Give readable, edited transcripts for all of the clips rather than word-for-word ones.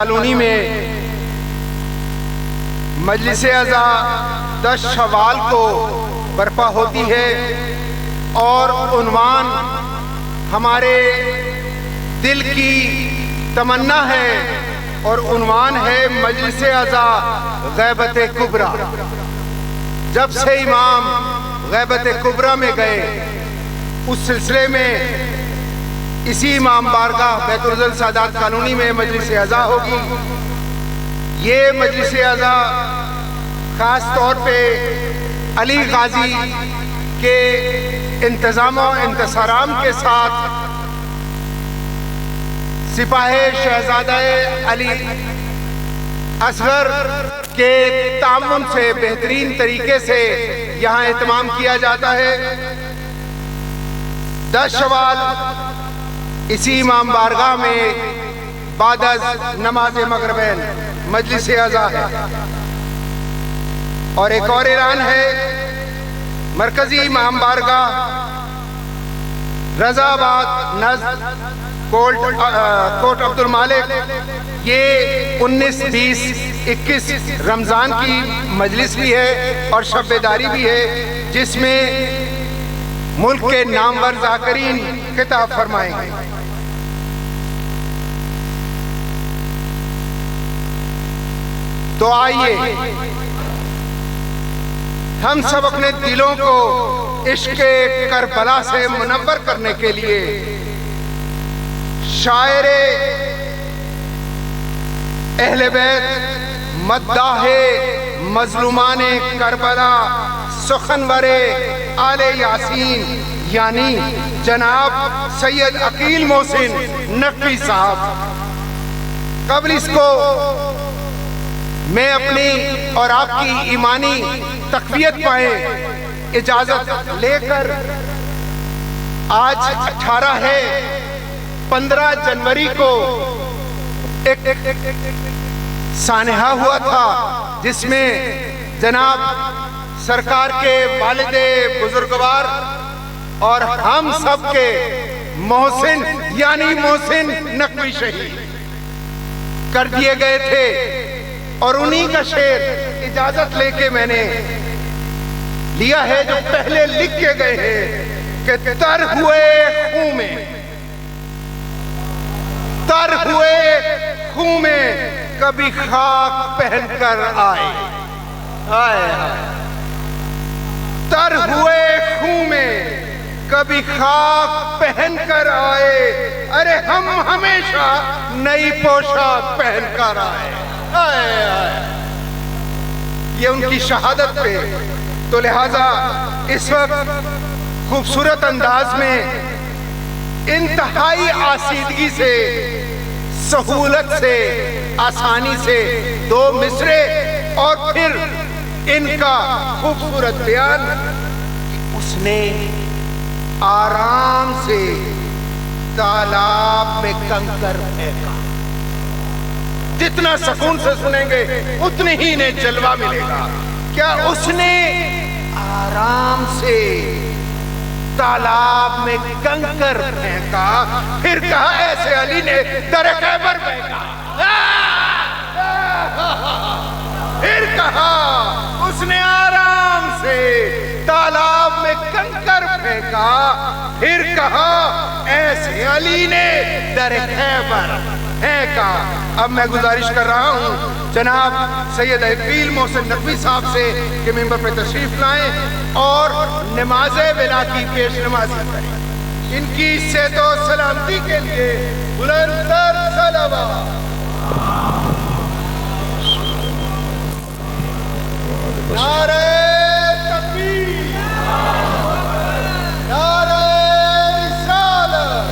Colony میں مجلس اعضا 10 شوال کو برپا ہوتی ہے اور عنوان ہمارے دل کی تمنا ہے اور عنوان ہے مجلس اعضا غیبت کبریٰ۔ جب سے امام غیبت کبریٰ میں گئے اس سلسلے میں اسی امام بارگاہ بیت العزل سادات کالونی میں مجلس اعضا ہوگی۔ یہ مجلس اعضا خاص طور پہ علی غازی کے انتظام و انتصارام کے ساتھ سپاہ شہزادہ علی اصغر کے تعاون سے بہترین طریقے سے یہاں اہتمام کیا جاتا ہے۔ 10 شوال اسی امام بارگاہ میں بعد از نماز مغربین مجلس اعضا ہے۔ اور ایک اور اعلان ہے، مرکزی امام بارگاہ رضا آباد نزد کوٹ عبد المالک یہ 19، 20، 21 رمضان کی مجلس بھی ہے اور شب بیداری بھی ہے، جس میں ملک کے نامور ذاکرین خطاب فرمائیں گے۔ تو آئیے ہم سب اپنے دلوں کو عشق کربلا سے منور کرنے کے لیے شاعر اہل بیت مداح مظلومان کربلا سخنور آل یاسین یعنی جناب سید عقیل محسن نقوی صاحب، قبل اس کو میں اپنی اور آپ کی ایمانی تقویت پائیں اجازت لے کر، آج 18 ہے، 15 جنوری کو ایک سانحہ ہوا تھا جس میں جناب سرکار کے والد بزرگوار اور ہم سب کے محسن یعنی محسن نقوی شہید کر دیے گئے تھے، اور انہی کا شعر اجازت لے کے میں نے لیا ہے جو پہلے لکھ کے گئے ہیں کہ تر ہوئے خون میں، تر ہوئے خون میں کبھی خاک پہن کر آئے، تر ہوئے خون میں کبھی خاک پہن کر آئے، ارے ہم ہمیشہ نئی پوشاک پہن کر آئے۔ یہ ان کی شہادت پہ، تو لہٰذا اس وقت خوبصورت انداز میں انتہائی آسیدگی سے، سہولت سے، آسانی سے 2 مصرے اور پھر ان کا خوبصورت بیان، اس نے آرام سے تالاب میں کنکر پھینکا۔ جتنا سکون سے سنیں گے اتنی ہی انہیں جلوہ ملے گا۔ کیا اس نے آرام سے تالاب میں کنکر پھینکا، پھر کہا ایسے علی نے در خیبر پھینکا، پھر کہا اس نے آرام سے تالاب میں کنکر پھینکا، پھر کہا ایسے علی نے در خیبر پھینکا۔ اب میں گزارش کر رہا ہوں جناب سید عقیل محسن نقوی صاحب سے کہ ممبر پہ تشریف لائیں اور نماز ولا کی پیش نمازی کریں۔ ان کی صحت و سلامتی کے لیے بلند تر صلوات۔ نعرہ تکبیر، نعرہ رسالت،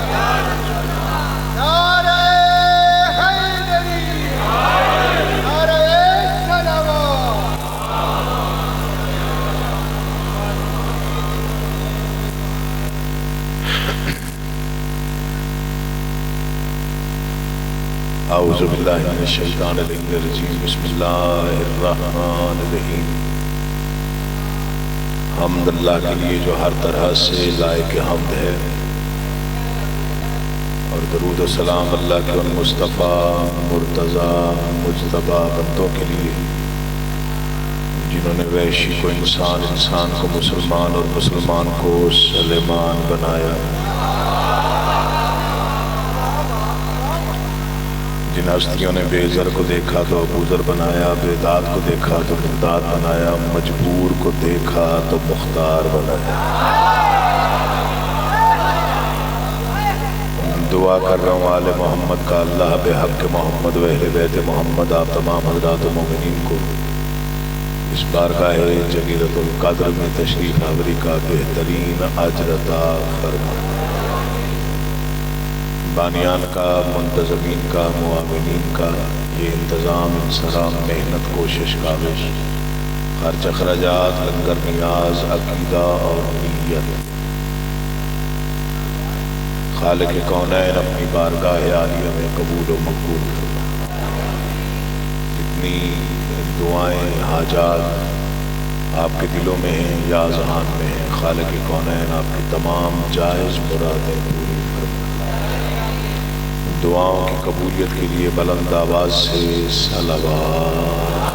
نعرہ حیدری، نعرہ صلوات۔ اعوذ باللہ من الشیطان الرجیم، بسم اللہ الرحمن الرحیم۔ حمد اللہ کے لیے جو ہر طرح سے لائق حمد ہے، اور درود و سلام اللہ کے ان مصطفیٰ مرتضیٰ مجتبیٰ بندوں کے لیے جنہوں نے وحشی کو انسان، انسان کو مسلمان اور مسلمان کو سلیمان بنایا، جن ہستیوں نے بے زر کو دیکھا تو ابوذر بنایا، بے داد کو دیکھا تو مقداد بنایا، مجبور کو دیکھا تو مختار بنایا۔ دعا کر رہا ہوں آل محمد کا اللہ بحق محمد و اہل بیت محمد آپ تمام حضرات و مومنین کو اس بارگاہ جلیلۃ القدر میں تشریف آوری کا بہترین اجر عطا فرمائے۔ بانیان کا، منتظمین کا، معاونین کا یہ انتظام، انصرام، محنت، کوشش، کاوش، خرچ اخراجات، لنگر، نیاز، عقیدہ اور نیت، خالق کونین اپنی بارگاہ عالیہ میں قبول و مقبول فرما۔ جتنی دعائیں، حاجات آپ کے دلوں میں ہیں یا اذہان میں ہیں، خالق کونین آپ کی تمام جائز مرادیں پوری فرما۔ دعاؤں کی قبولیت کے لیے بلند آواز سے صلوات۔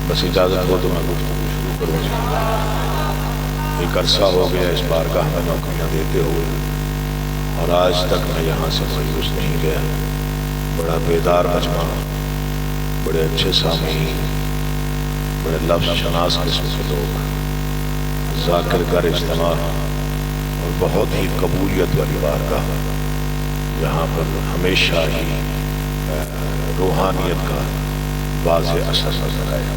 بس اجازت ہو تو میں گفتگو شروع کروں جی۔ ایک عرصہ ہو گیا اس بارگاہ میں نوکریاں دیتے ہوئے اور آج تک میں یہاں سے مایوس نہیں گیا۔ بڑا بیدار مجمع، بڑے اچھے سامعین، بڑے لفظ شناس قسم کے لوگ، ذاکر گر اجتماع اور بہت ہی قبولیت والی بارگاہ۔ یہاں پر ہمیشہ ہی روحانیت کا واضح اثر نظر آیا۔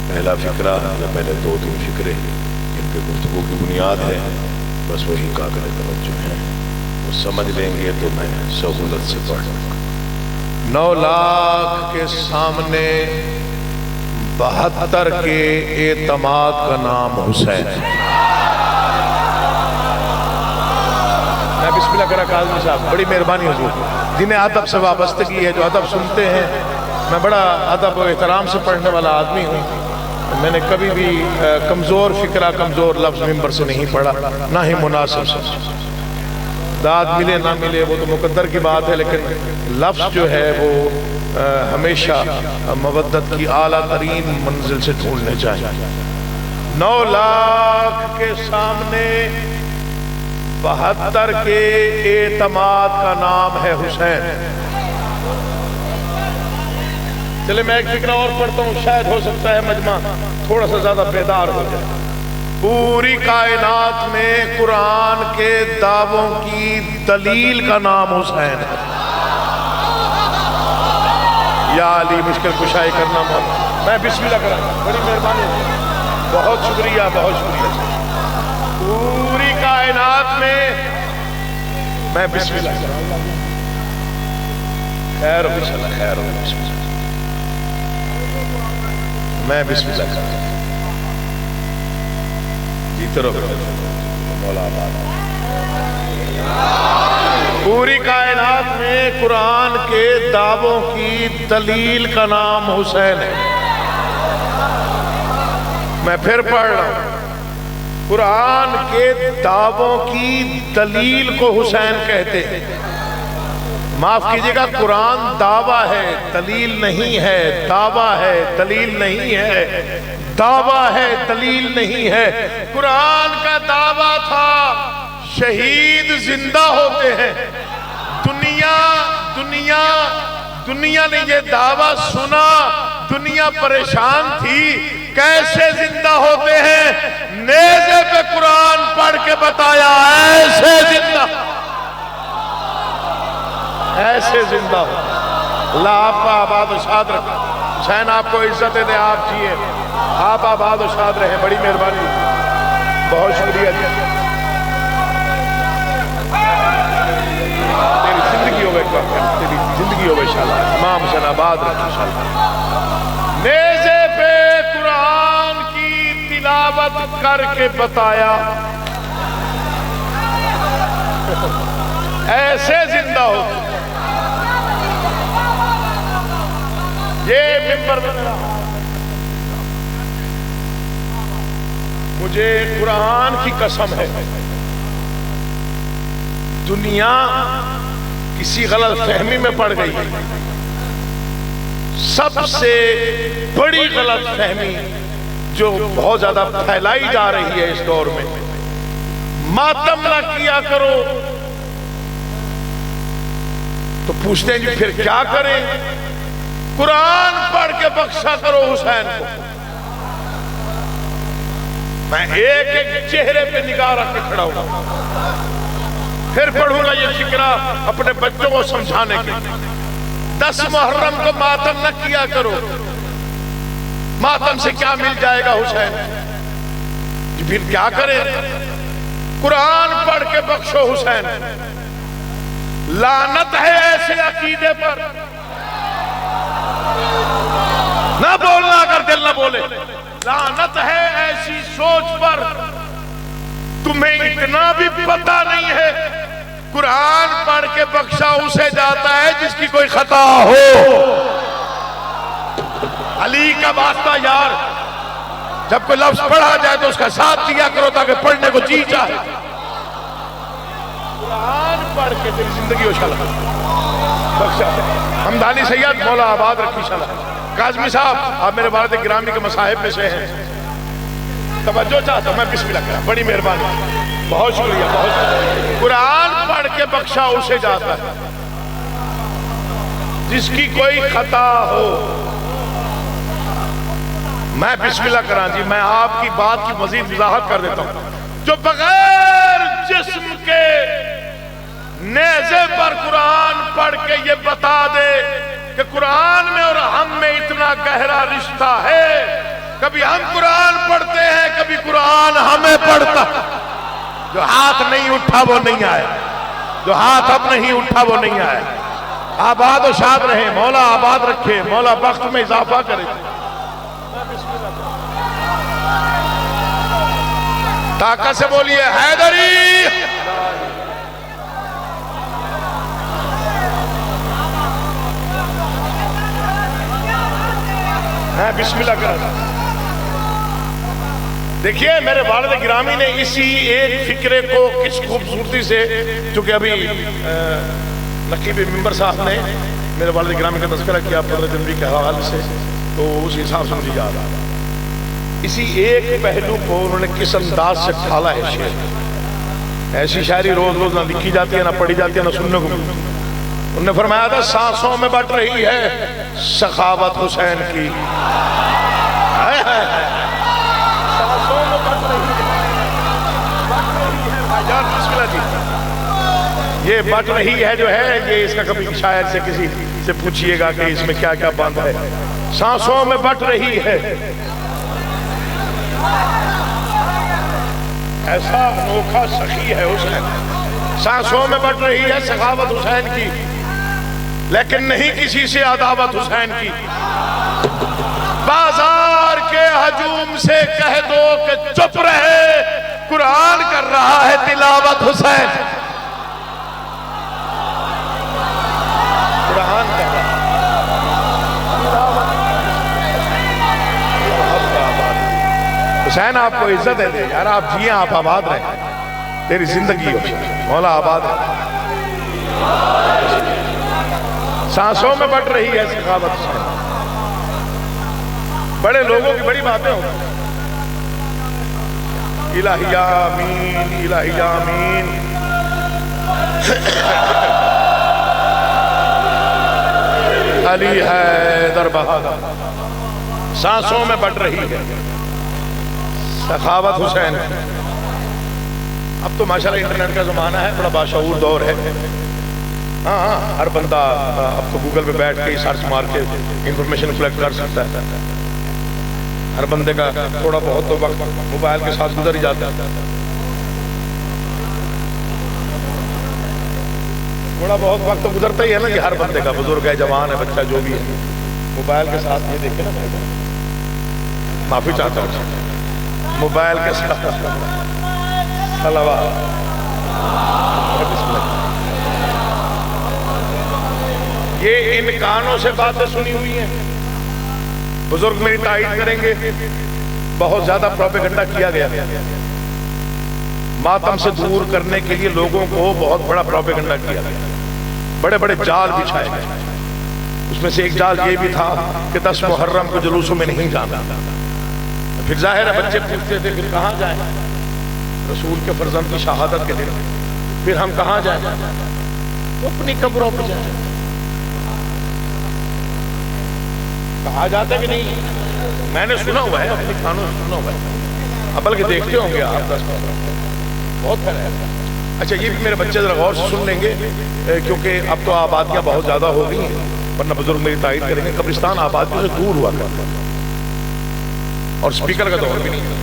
پہلا فکرہ یا پہلے دو تین فکرے جن پہ گفتگو کی بنیاد ہے، بس وہی قابل توجہ ہیں، وہ سمجھ لیں گے تو میں سہولت سے پڑھ لوں گا۔ 9 لاکھ کے سامنے 72 کے اعتماد کا نام حسین ہے۔ میں بسم اللہ کرا کاظمی صاحب، بڑی مہربانی حضور، جنہیں ادب سے وابستگی ہے، جو ادب سنتے ہیں، میں بڑا ادب و احترام سے پڑھنے والا آدمی ہوں۔ میں نے کبھی بھی کمزور فکرہ، کمزور لفظ ممبر سے نہیں پڑھا، نہ ہی مناسب سے۔ داد ملے نہ ملے وہ تو مقدر کی بات ہے، لیکن لفظ جو ہے وہ ہمیشہ مودت کی اعلیٰ ترین منزل سے ڈھونڈنے چاہیے۔ 9 لاکھ کے سامنے 72 کے اعتماد کا نام ہے حسین۔ چلے میں ایک فکرہ اور پڑھتا ہوں، شاید ہو سکتا ہے مجمع تھوڑا سا زیادہ بیدار ہو جائے۔ پوری کائنات میں قرآن کے دعووں کی دلیل کا نام حسین ہے۔ یا علی مشکل کشائی کرنا مولا، میں بسم اللہ کرا، بڑی مہربانی، بہت شکریہ، بہت شکریہ۔ پوری کائنات میں بسم اللہ کرا، خیر ہو انشاءاللہ، خیر ہو، بسم اللہ، میں بسم اللہ کرا، جیتے رہو مولا آباد۔ پوری کائنات میں قرآن کے دعووں کی دلیل کا نام حسین ہے۔ میں پھر پڑھ رہا ہوں، قرآن کے دعووں کی دلیل کو حسین کہتے ہیں۔ معاف کیجئے گا، قرآن دعویٰ ہے، دلیل نہیں ہے، دعویٰ ہے، دلیل نہیں ہے، دعویٰ ہے، دلیل نہیں ہے۔ قرآن کا دعویٰ تھا شہید زندہ ہوتے ہیں۔ دنیا نے یہ دعویٰ سنا، دنیا پریشان تھی، کیسے زندہ ہوتے ہیں؟ نیزے پہ قرآن پڑھ کے بتایا، ایسے زندہ، ایسے زندہ ہو۔ اللہ آپ کا آباد و شاد رکھے، حسین آپ کو عزت دے، آپ جیے، آپ آباد و شاد رہیں، بڑی مہربانی، بہت شکریہ جی۔ تیری زندگی ہو ایک بار، تیری زندگی ہو انشاءاللہ، امام حسین آباد رکھے انشاءاللہ۔ نیزے پہ قرآن کی تلاوت کر کے بتایا، ایسے زندہ ہو۔ یہ ممبر میں مجھے قرآن کی قسم ہے، دنیا کسی غلط فہمی میں پڑ گئی ہے۔ سب سے بڑی غلط فہمی جو بہت زیادہ پھیلائی جا رہی ہے اس دور میں، ماتم نہ کیا کرو تو پوچھتے ہیں جی پھر کیا کریں؟ قرآن پڑھ کے بخشا کرو حسین کو۔ میں ایک ایک چہرے پہ نگاہ رکھ کے کھڑا ہوں، پھر پڑھوں گا یہ فکرہ اپنے بچوں کو سمجھانے کے۔ 10 محرم کو ماتم نہ کیا کرو، ماتم سے کیا مل جائے گا حسین؟ جی پھر کیا کریں؟ قرآن پڑھ کے بخشو حسین۔ لعنت ہے ایسے عقیدے پر، نہ بولنا اگر دل نہ بولے، لعنت ہے ایسی سوچ پر، تمہیں اتنا بھی پتہ نہیں ہے قرآن پڑھ کے بخشا اسے جاتا ہے جس کی کوئی خطا ہو۔ علی کا واسطہ یار، جب کوئی لفظ پڑھا جائے تو اس کا ساتھ دیا کرو تاکہ پڑھنے کو جی چاہے۔ قرآن پڑھ کے تیری زندگی ہو شاء اللہ بخشا۔ حمدانی سید مولا آباد رکھی شاء اللہ۔ کاظمی صاحب آپ میرے والد گرامی کے مصاحب میں سے ہیں، توجہ چاہتا ہوں میں، بسم اللہ کرا، بڑی مہربانی، بہت شکریہ، بہت شکریہ۔ قرآن پڑھ کے بخشا اسے جاتا ہے جس کی کوئی خطا ہو۔ میں بسم اللہ کرا جی، میں آپ کی بات کی مزید وضاحت کر دیتا ہوں۔ جو بغیر جسم کے نیزے پر قرآن پڑھ کے یہ بتا دے کہ قرآن میں اور ہم میں اتنا گہرا رشتہ ہے، کبھی ہم قرآن پڑھتے ہیں کبھی قرآن ہمیں پڑھتا، جو ہاتھ نہیں اٹھا وہ نہیں آیا، جو ہاتھ اب نہیں اٹھا وہ نہیں آیا۔ آباد و شاد رہے، مولا آباد رکھے، مولا بخت میں اضافہ کرے۔ طاقت سے بولیے حیدری۔ میں بسم اللہ کرا۔ دیکھیے میرے والد گرامی نے اسی ایک فکرے کو کس خوبصورتی سے، چونکہ ابھی نقیب ممبر صاحب نے میرے والد گرامی کا تذکرہ کیا 15 جنوری کے حوالے سے، تو اس حساب سے مجھے یاد آ رہا، اسی ایک پہلو کو انہوں نے کس انداز سے ڈھالا ہے شعر۔ ایسی شاعری روز روز نہ لکھی جاتی ہے، نہ پڑھی جاتی ہے، نہ سننے کو ملتی۔ انہوں نے فرمایا تھا سانسوں میں بٹ رہی ہے سخاوت حسین کی، سانسوں میں بٹ رہی ہے، بسم اللہ جی، یہ بٹ رہی ہے جو ہے، یہ اس کا کبھی شاعر سے کسی سے پوچھئے گا کہ اس میں کیا کیا بات ہے۔ سانسوں میں بٹ رہی ہے، ایسا انوکھا سخی ہے حسین، سانسوں میں بٹ رہی ہے سخاوت حسین کی، لیکن نہیں کسی سے عداوت حسین کی۔ بازار کے ہجوم سے کہہ دو کہ چپ رہے، قرآن کر رہا ہے تلاوت حسین، قرآن کر رہا ہے۔ حسین آپ کو عزت ہے دے یار، آپ جیئیں، آپ آباد رہیں، تیری زندگی ہو مولا آباد ہے۔ سانسوں میں بٹ رہی ہے سخاوت حسین۔ بڑے لوگوں کی بڑی باتیں ہوں، الہی آمین، الہی آمین۔ علی حیدر بہادر، سانسوں میں بٹ رہی ہے سخاوت حسین۔ اب تو ماشاءاللہ انٹرنیٹ کا زمانہ ہے، بڑا باشعور دور ہے، ہاں ہر بندہ اب تو گوگل پہ بیٹھ کے سرچ مار کے انفارمیشن کلیکٹ کر سکتا ہے۔ ہر بندے کا تھوڑا بہت تو وقت موبائل کے ساتھ گزر ہی جاتا ہے، تھوڑا بہت وقت تو گزرتا ہی ہے نا، کہ ہر بندے کا، بزرگ ہے، جوان ہے، بچہ جو بھی ہے، موبائل کے ساتھ یہ دیکھیں نا، معافی چاہتا ہوں، موبائل کے ساتھ صلوات۔ یہ ان کانوں سے باتیں سنی ہوئی ہیں، بزرگ میری تائید کریں گے، بہت زیادہ پروپیگنڈا کیا گیا، ماتم سے دور کرنے کے لیے لوگوں کو بہت بڑا پروپیگنڈا کیا گیا، بڑے بڑے جال بچھائے گئے۔ اس میں سے ایک جال یہ بھی تھا کہ 10 محرم کو جلوسوں میں نہیں جانا۔ پھر ظاہر ہے بچے پوچھتے تھے پھر کہاں جائیں، رسول کے فرزند کی شہادت کے دن پھر ہم کہاں جائیں؟ اپنی قبروں پہ جائیں۔ کہا جاتا ہے کہ نہیں؟ میں نے سنا ہوا ہے، اپنی کانوں سے سنا ہوا ہے، بلکہ دیکھتے ہوں گے آپ 10 بہت خیر ہے۔ اچھا یہ بھی میرے بچے ذرا غور سے سن لیں گے، کیونکہ اب تو آبادیاں بہت زیادہ ہو گئی ہیں، ورنہ بزرگ میری تائید کریں گے، قبرستان آبادیوں سے دور ہوا کرتا اور سپیکر کا دور بھی نہیں تھا۔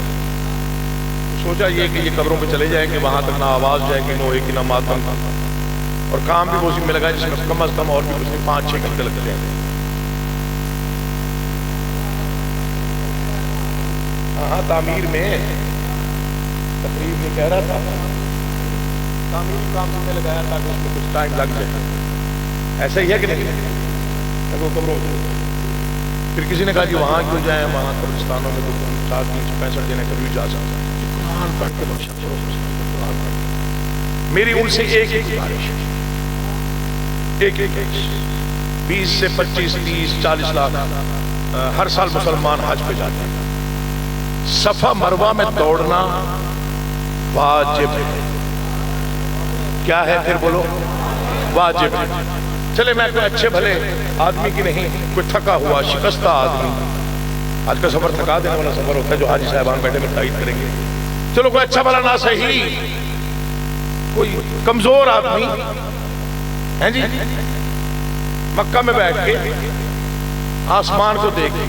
سوچا یہ کہ یہ قبروں پہ چلے جائیں کہ وہاں تک نہ آواز جائے گی، نہ ہوئے گی، نہ ماتم، اور کام بھی اسی میں لگا جس میں کم از کم اور بھی کچھ 5-6 گھنٹے لگتے ہیں۔ ہاں تعمیر میں تقریب نہیں کہہ رہا تھا، تعمیر کام میں لگایا تاکہ اس میں کچھ ٹائم لگ جائے، ایسا ہی ہے کہ نہیں؟ وہ قبروں پھر کسی نے کہا کہ وہاں کیوں جائیں، وہاں قبرستانوں میں تو 465 دن کبھی جا سکتا ہے، قرآن پڑھ کے بخشا کرو، قرآن پڑھ کے۔ میری ان سے ایک ہی گزارش ہے، ایک 20 سے 25 30 40 لاکھ ہر سال مسلمان حج پہ جاتے ہیں، صفا مروہ میں دوڑنا واجب ہے۔ کیا ہے پھر بولو؟ واجب ہے۔ چلے میں کوئی اچھے بھلے آدمی کی نہیں، کوئی تھکا ہوا شکستہ آدمی، آج کا سفر تھکا دینے والا سفر ہوتا ہے جو حاجی صاحبان بیٹھے میں تائید کریں گے، چلو کوئی اچھا بھلا نہ صحیح کوئی کمزور آدمی ہیں جی، مکہ میں بیٹھ کے آسمان کو دیکھ کے،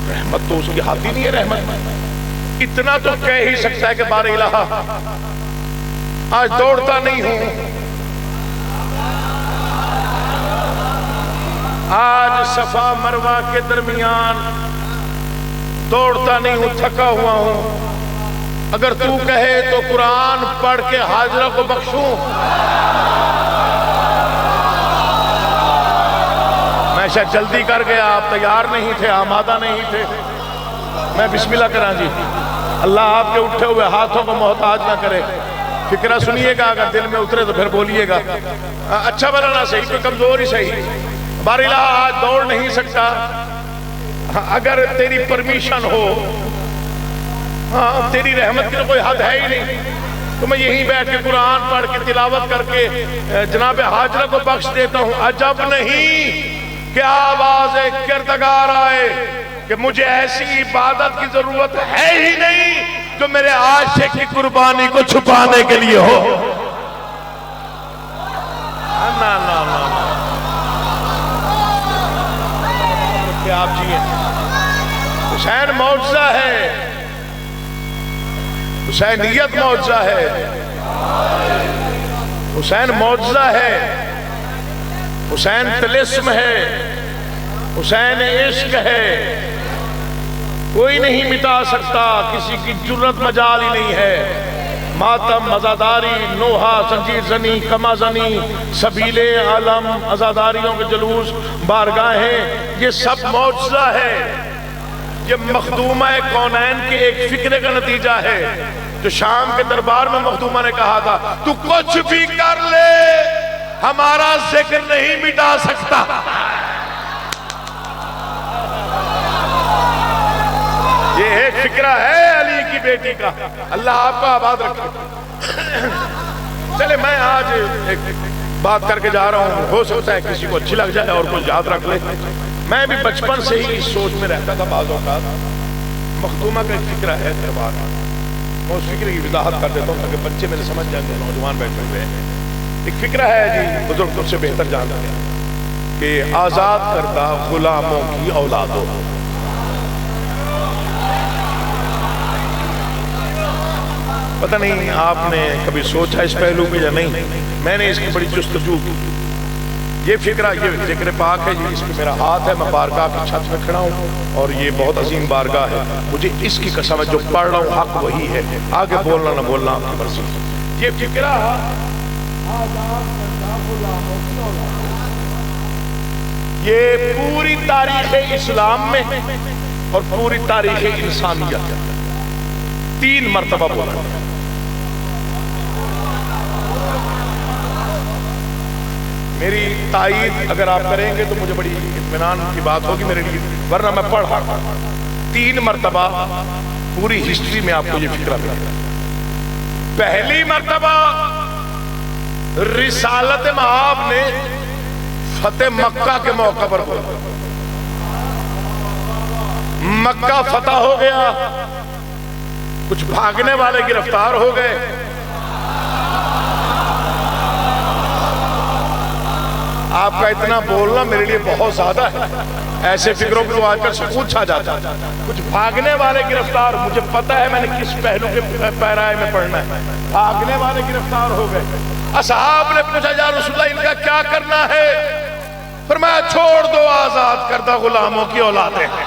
رحمت تو اس کی ہاتھ ہی نہیں ہے، رحمت اتنا تو کہہ ہی سکتا ہے کہ بار الہ آج دوڑتا نہیں ہوں، آج صفا مروہ کے درمیان دوڑتا نہیں ہوں، تھکا ہوا ہوں، اگر تو کہے تو قرآن پڑھ کے حاجرہ کو بخشوں۔ میں شاید جلدی کر گیا، آپ تیار نہیں تھے، آمادہ نہیں تھے، میں بسم اللہ کرا جی، اللہ آپ کے اٹھے ہوئے ہاتھوں کو محتاج نہ کرے۔ فکرہ سنیے گا، اگر دل میں اترے تو پھر بولیے گا، اچھا بھلا نہ صحیح، کوئی کمزور ہی صحیح، بار الہ آج دوڑ نہیں سکتا، اگر تیری پرمیشن ہو، ہاں تیری رحمت کی تو کوئی حد ہے ہی نہیں، تو میں یہیں بیٹھ کے قرآن پڑھ کے تلاوت کر کے جناب حاجرہ کو بخش دیتا ہوں۔ عجب نہیں کہ آواز کردگار آئے کہ مجھے ایسی عبادت کی ضرورت ہے ہی نہیں جو میرے عاشق کی قربانی کو چھپانے کے لیے ہو۔ نا نا نا کیا آپ جی ہیں؟ حسین معجزہ ہے، حسینیت معجزہ ہے، حسین معجزہ ہے، حسین طلسم ہے، حسین عشق ہے، کوئی نہیں مٹا سکتا، کسی کی جرت مجال ہی نہیں ہے۔ ماتم، عزاداری، نوحہ، زنجیر زنی، کما زنی، سبیل عالم، عزاداریوں کے جلوس، بارگاہیں، یہ سب معجزہ ہے، یہ مخدومہ کونین کے ایک فکرے کا نتیجہ ہے جو شام کے دربار میں مخدومہ نے کہا تھا، تو کچھ بھی کر لے ہمارا ذکر نہیں مٹا سکتا۔ یہ ایک فکرہ ہے علی کی بیٹی کا، اللہ آپ کا آباد رکھے۔ چلے میں آج ایک بات کر کے جا رہا ہوں، ہو سکتا ہے کسی کو اچھی لگ جائے اور کچھ یاد رکھ لے۔ میں بھی بچپن سے ہی اس سوچ میں رہتا تھا، بعض اوقات مخدومہ کا ایک فکرہ ہے دربار، میں اس فکرے کی وضاحت کر دیتا ہوں تاکہ بچے میرے سمجھ جائیں، نوجوان بیٹھے ہوئے ہیں۔ ایک فکرہ ہے جی، بزرگ تم سے بہتر جانتے ہیں، کہ آزاد کردہ غلاموں کی اولادوں، پتہ نہیں آپ نے کبھی سوچا اس پہلو پہ یا نہیں، میں نے اس کی بڑی جستجو کی۔ یہ فکرہ، یہ ذکر پاک ہے جی، اس پہ میرا ہاتھ ہے، میں بارگاہ کی چھت میں کھڑا ہوں اور یہ بہت عظیم بارگاہ ہے، مجھے اس کی قسم ہے جو پڑھ رہا ہوں حق وہی ہے، آگے بولنا نہ بولنا آپ کی مرضی۔ یہ فکرہ یہ پوری تاریخ اسلام میں اور پوری تاریخ انسانیت 3 مرتبہ بولا. میری تائید اگر آپ کریں گے تو مجھے بڑی اطمینان کی بات ہوگی میرے لیے، ورنہ میں پڑھ رہا ہوں. 3 مرتبہ پوری ہسٹری میں آپ کو یہ فکرہ ملے گا. پہلی مرتبہ رسالت مآب نے فتح مکہ کے موقع پر بولا. مکہ فتح ہو گیا، کچھ بھاگنے والے گرفتار ہو گئے. آپ کا اتنا بولنا میرے لیے بہت زیادہ ہے. ایسے فکروں کو آج کل سکوت چھا جاتا ہے. کچھ بھاگنے والے گرفتار، مجھے پتا ہے میں نے کس پہلو کے پیرائے میں پڑھنا ہے. بھاگنے والے گرفتار ہو گئے. اصحاب نے پوچھا یا رسول اللہ ان کا کیا کرنا ہے؟ فرمایا چھوڑ دو، آزاد کردہ غلاموں کی اولادیں ہیں.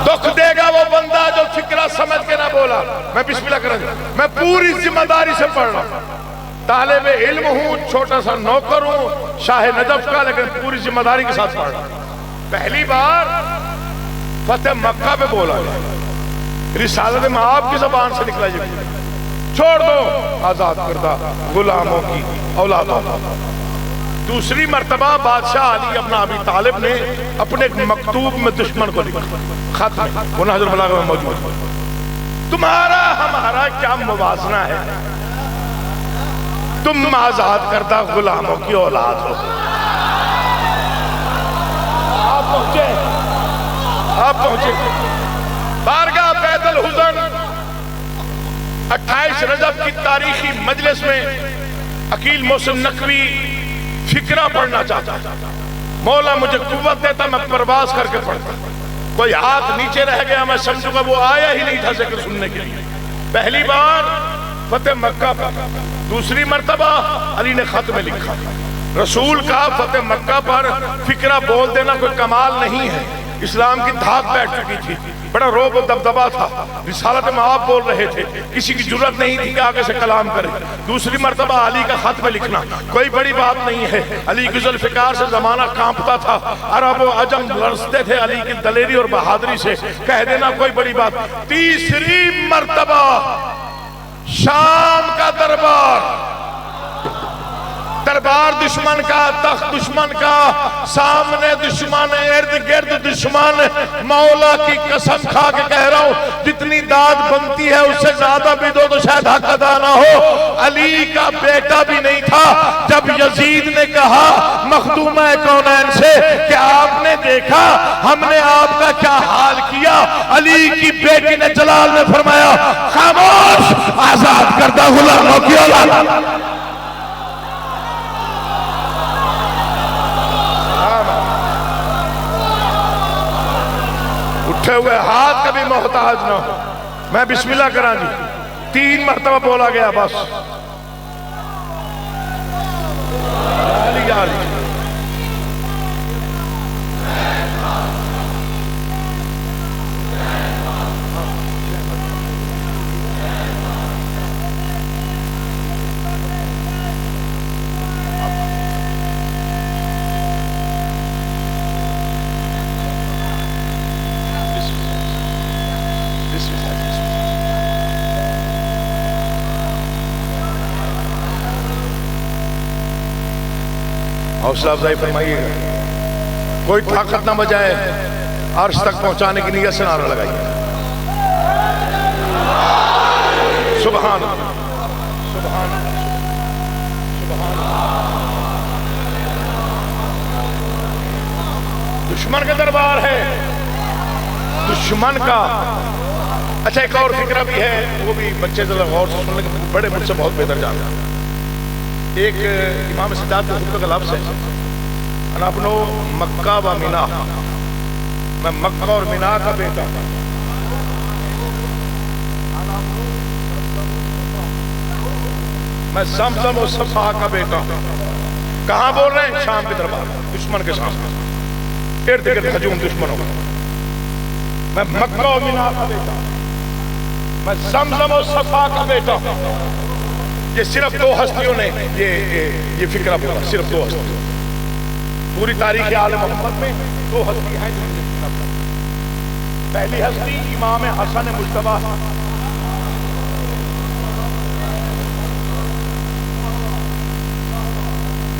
دکھ دے گا وہ بندہ جو فکرہ سمجھ کے نہ بولا. میں بسم اللہ کروں، میں پوری ذمہ داری سے پڑھ رہا ہوں. طالب علم ہوں، چھوٹا سا نوکر ہوں شاہ نجف کا، لیکن پوری ذمہ داری کے ساتھ پڑھ رہا ہوں. پہلی بار فتح مکہ پہ بولا گیا، رسالت مآب کی زبان سے نکلا یہ چھوڑ دو آزاد کردہ غلاموں کی اولادوں. دوسری مرتبہ بادشاہ علی ابن ابی طالب نے اپنے ایک مکتوب میں دشمن کو لکھا، خط میں، وہ نہج البلاغہ میں موجود ہے. تمہارا ہمارا کیا موازنہ ہے؟ تم آزاد کردہ غلاموں کی اولاد ہو. آپ پہنچے بارگاہ بیت الحزن. 28 رجب کی تاریخی مجلس میں عقیل محسن نقوی فکرہ پڑھنا چاہتا. مولا مجھے قوت دیتا، میں پرواز کر کے پڑھتا. کوئی ہاتھ نیچے رہ گیا میں سمجھوں گا وہ آیا ہی نہیں تھا ذکر سننے کے لیے. پہلی بار فتح مکہ پر، دوسری مرتبہ علی نے خط میں لکھا. رسول کا فتح مکہ پر فکرہ بول دینا کوئی کمال نہیں ہے. اسلام کی دھاک بیٹھ چکی تھی، بڑا روب و دبدبا تھا. رسالت مآب بول رہے تھے، کسی کی جرت نہیں تھی کہ آگے سے کلام کرے. دوسری مرتبہ علی کا خط میں لکھنا کوئی بڑی بات نہیں ہے. علی کی ذوالفقار سے زمانہ کانپتا تھا، عرب و عجم لرزتے تھے علی کی دلیری اور بہادری سے. کہہ دینا کوئی بڑی بات. تیسری مرتبہ شام کا دربار دشمن کا، تخت دشمن کا، سامنے دشمن، ارد گرد دشمن. مولا کی قسم کھا کے کہہ رہا ہوں جتنی داد بنتی ہے اس سے زیادہ بھی دو تو شاید حق ادا نہ ہو. علی کا بیٹا بھی نہیں تھا. جب یزید نے کہا مخدومہ کونین سے کہ آپ نے دیکھا ہم نے آپ کا کیا حال کیا، علی کی بیٹی نے جلال میں فرمایا خاموش، آزاد کردہ غلاموں کی اولاد. اٹھے ہوئے ہاتھ کبھی محتاج نہ ہو. میں بسم اللہ کرا جی. 3 مرتبہ بولا گیا بس. حوصلہ افزائی فرمائیے گا. کوئی طاقت نہ بجائے عرش تک پہنچانے کی نیت سے نعرہ لگائیے. سبحان اللہ، سبحان اللہ، سبحان اللہ. دشمن کا دربار ہے، دشمن کا. اچھا ایک اور فکرہ بھی ہے، وہ بھی بچے ذرا غور سے سننے کے، بڑے مجھ سے بہت بہتر جانتے ہیں. ایک امام سجاد کے خطبہ کا لفظ ہے انا اپنو مکہ و مینا، میں مکہ اور مینا کا بیٹا. میں زمزم و صفا کا بیٹا. کہاں بول رہے ہیں؟ شام کے دربار، دشمن کے سامنے، ارد گرد ہجوم دشمنوں کا. میں مکہ و مینا کا بیٹا، میں زمزم و صفا کا بیٹا. یہ صرف 2 ہستیوں نے یہ فکرہ بولا، صرف 2 ہستیوں. پوری تاریخ آل محمد میں دو ہستی ہیں جو پہلی ہستی امام حسن مجتبیٰ،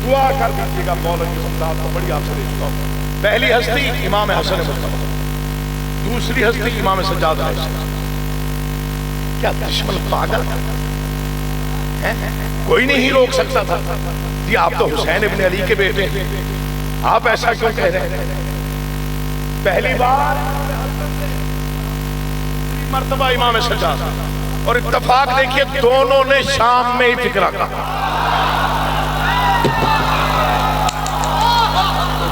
دعا کر دیجیے گا مولا کی سمداد کو، بڑی آپ سے رشتہ ہوں۔ پہلی ہستی امام حسن مجتبیٰ، دوسری ہستی امام سجاد علیہ السلام۔ کیا دشمن پاگل ہے؟ کوئی نہیں روک سکتا تھا جی آپ تو حسین ابن علی کے بیٹے ہیں، آپ ایسا کیوں کہہ رہے ہیں؟ پہلی بار مرتبہ امام سجاد، اور اتفاق دیکھیے دونوں نے شام میں ہی فکرہ کہا۔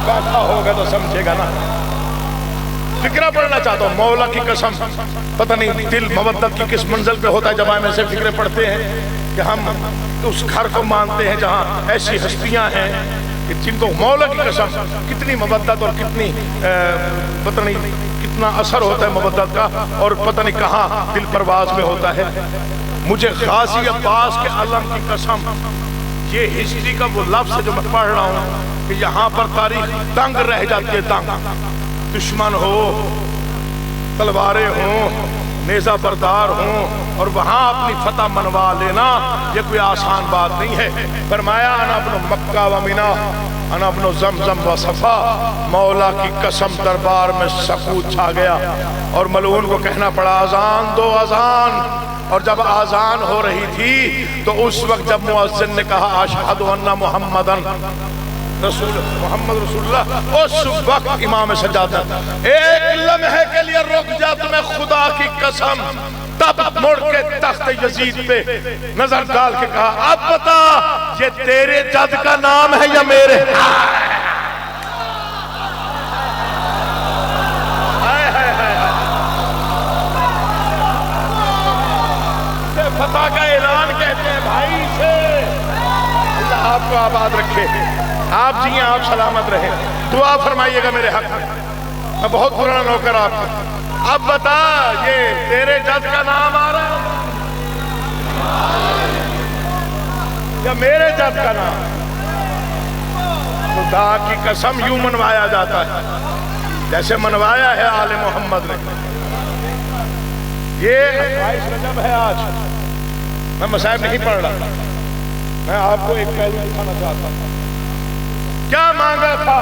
بیٹھا ہوگا تو سمجھے گا نا، فکرہ پڑھنا چاہتا ہوں، مولا کی قسم پتہ نہیں دل مودت کی کس منزل پہ ہوتا ہے جب ہم ایسے فکرے پڑھتے ہیں کہ ہم اس گھر کو مانتے ہیں جہاں ایسی ہستیاں ہیں کہ جن کو مولا کی قسم کتنی مودت اور کتنی پتہ نہیں کتنا اثر ہوتا ہے مودت کا، اور پتہ نہیں کہاں دل پرواز میں ہوتا ہے۔ مجھے غازی عباس کے علم کی قسم یہ ہسٹری کا وہ لفظ ہے جو میں پڑھ رہا ہوں کہ یہاں پر تاریخ دنگ رہ جاتی ہے، دنگ۔ دشمن ہو، تلواریں ہوں، نیزہ بردار ہوں، اور وہاں اپنی فتح منوا لینا یہ کوئی آسان بات نہیں ہے۔ فرمایا انا ابن مکہ و منا، انا ابن زمزم و صفا، مولا کی قسم دربار میں سکوت چھا گیا، اور ملعون کو کہنا پڑا اذان دو اذان۔ اور جب آزان ہو رہی تھی تو اس وقت جب مؤذن نے کہا اشہد ان محمدن محمد رسول اللہ، اس وقت امام سجاد ایک لمحے کے لیے رک جا، تمہیں خدا کی قسم، تب مڑ کے تخت یزید پہ نظر ڈال کے کہا اب بتا یہ تیرے جد کا نام ہے یا میرے؟ فتح کا اعلان کہتے ہیں بھائی سے۔ اللہ آپ کو آباد رکھے، آپ جی آپ سلامت رہے، دعا فرمائیے گا میرے حق میں، میں بہت پرانا نوکر آپ کا۔ اب بتا یہ تیرے جد کا نام آ رہا ہے یا میرے جد کا نام؟ خدا کی قسم یوں منوایا جاتا ہے جیسے منوایا ہے آل محمد نے۔ یہ 28 رجب ہے آج، میں مصائب نہیں پڑھ رہا، میں آپ کو ایک پہلو دکھانا چاہتا ہوں۔ کیا مانگا تھا؟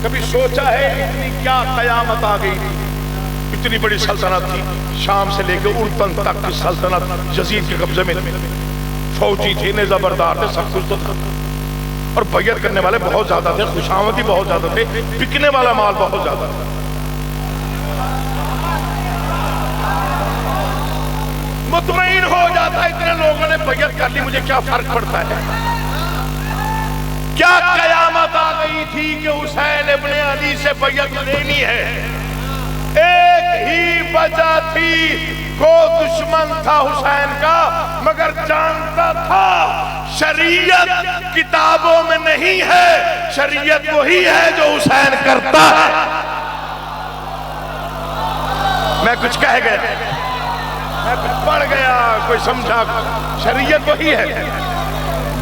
کبھی سوچا ہے اتنی کیا قیامت آ گئی تھی؟ اتنی بڑی سلطنت تھی، شام سے لے کے اردن تک کی سلطنت یزید کے قبضے میں، فوجی تھے، نیزہ بردار تھے، سب کچھ تو تھا، اور بیعت کرنے والے بہت زیادہ تھے، خوشامدی بہت زیادہ تھے، بکنے والا مال بہت زیادہ تھا۔ مطمئن ہو جاتا ہے اتنے لوگوں نے بیعت کر لی، مجھے کیا فرق پڑتا ہے؟ کیا قیامت آ گئی تھی کہ حسین ابن علی سے بیعت لینی ہے؟ ایک ہی وجہ تھی، وہ دشمن تھا حسین کا مگر جانتا تھا شریعت کتابوں میں نہیں ہے، شریعت وہی ہے جو حسین کرتا ہے۔ میں کچھ کہہ گیا، میں کچھ پڑھ گیا، کوئی سمجھا؟ شریعت وہی ہے،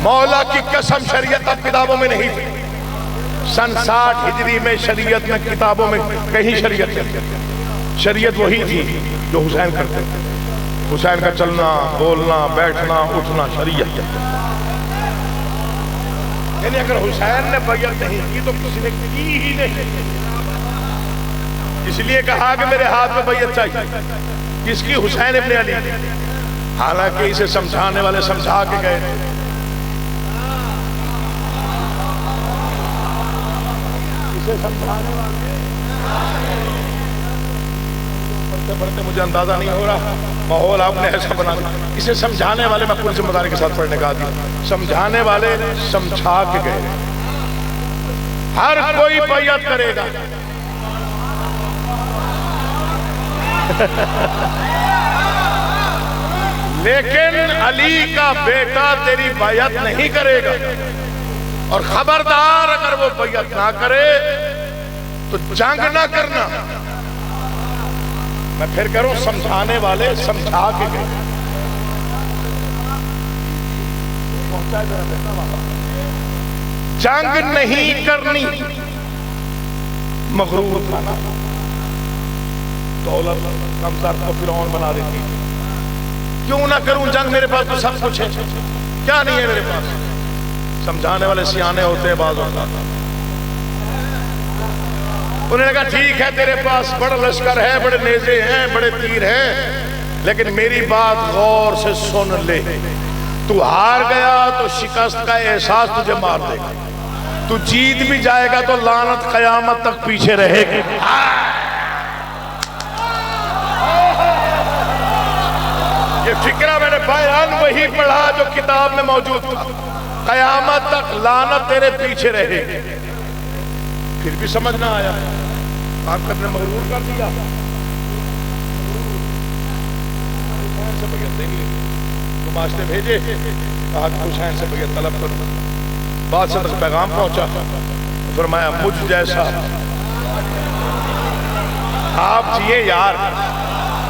مولا کی قسم شریعت اب کتابوں میں نہیں تھی۔ سن 60 ہجری میں شریعت میں کتابوں میں کہیں شریعت نہیں، شریعت وہی تھی جو حسین کرتے تھے۔ حسین کا چلنا بولنا بیٹھنا اٹھنا شریعت، یعنی اگر حسین نے بیعت نہیں کی تو کسی نے کی ہی نہیں۔ اس لیے کہا کہ میرے ہاتھ میں بیعت چاہیے، کس کی؟ حسین ابن علی۔ حالانکہ اسے سمجھانے والے سمجھا کے گئے، اسے سمجھانے والے پڑھتے مجھے اندازہ نہیں ہو رہا، ماحول آپ نے ایسا بنا دیا، اسے سمجھانے والے، میں پوری ذمہ داری کے ساتھ پڑھنے کا عادی، سمجھانے والے سمجھا کے گئے۔ ہر کوئی بیعت کرے گا، لیکن علی کا بیٹا تیری بیعت نہیں کرے گا، اور خبردار اگر وہ بیعت نہ کرے تو جنگ نہ کرنا۔ میں پھر کروں، سمجھانے والے سمجھا کے گئے، جنگ نہیں کرنی مغرور تھا نا، دولت کمزور کو فرعون بنا دیتی، کیوں نہ کروں جنگ، میرے پاس تو سب کچھ ہے، کیا نہیں ہے میرے پاس؟ سمجھانے والے سیانے ہوتے ہیں بعض اوقات، انہوں نے کہا ٹھیک ہے تیرے پاس بڑا لشکر ہے، بڑے نیزے ہیں، بڑے تیر ہیں، لیکن میری بات غور سے سن لے، تو ہار گیا تو شکست کا احساس تجھے مار دے گا، تو جیت بھی جائے گا تو لعنت قیامت تک پیچھے رہے گی۔ یہ فکرہ میں نے بیان وہی پڑھا جو کتاب میں موجود تھا، قیامت تک لعنت تیرے پیچھے رہے گی۔ پھر بھی سمجھ نہ آیا، طاقت نے مغرور کر دیا، سے بغیر دیں گے گماشتے بھیجے، کہا کہ حسین سے بغیر طلب کرو، بادشاہ تک پیغام پہنچا، فرمایا مجھ جیسا آپ جیے یار،